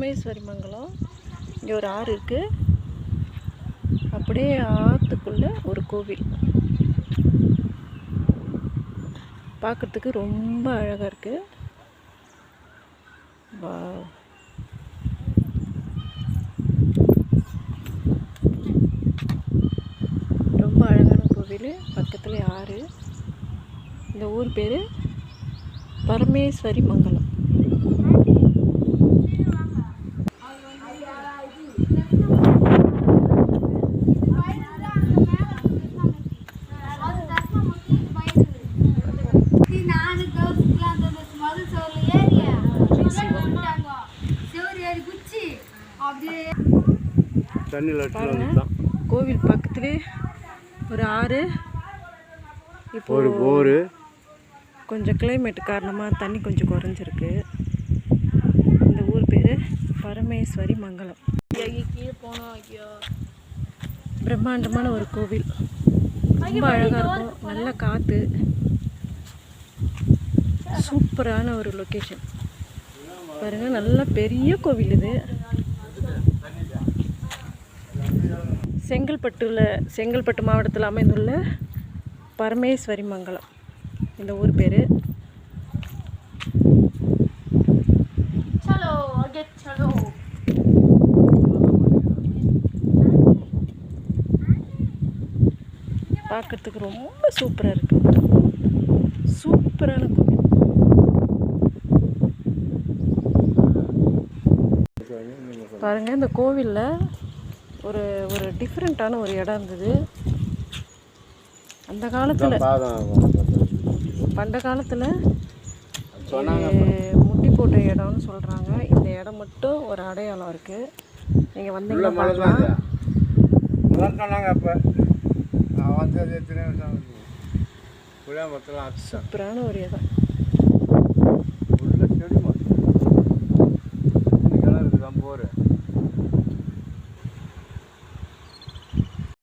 பரமேஸ்வரி மங்கலம். இங்கே ஒரு ஆறு இருக்குது. அப்படியே ஆற்றுக்குள்ளே ஒரு கோவில். பார்க்குறதுக்கு ரொம்ப அழகாக இருக்குது. ரொம்ப அழகான கோவில். பக்கத்துல ஆறு. இந்த ஊர் பேர் பரமேஸ்வரி மங்கலம். கோவில் பக்கத்துல ஒரு ஆறு. இப்போ ஒரு போரு. கொஞ்சம் கிளைமேட் காரணமாக தண்ணி கொஞ்சம் குறைஞ்சிருக்கு. இந்த ஊர் பேர் பரமேஸ்வரி மங்கலம். கீழே போனோம். ஐயோ, பிரம்மாண்டமான ஒரு கோவில். ரொம்ப அழகாக இருக்கும். நல்ல காற்று. சூப்பரான ஒரு லொக்கேஷன் பாருங்கள். நல்ல பெரிய கோவில் இது. செங்கல்பட்டு மாவட்டத்தில் அமைந்துள்ள பரமேஸ்வரி மங்கலம் இந்த ஊர் பேர். பார்க்கறதுக்கு ரொம்ப சூப்பராக இருக்கு. சூப்பரான கோவில். பாருங்க, இந்த கோவிலில் ஒரு ஒரு டிஃப்ரெண்ட்டான ஒரு இடம் இருந்தது. அந்த காலத்தில் பண்ட காலத்தில் முட்டி போட்ட இடம்னு சொல்கிறாங்க. இந்த இடம் மட்டும் ஒரு அடையாளம் இருக்குது. நீங்கள் வந்தீங்கன்னா பார்க்கலாம். சூப்பரான ஒரு இடம்.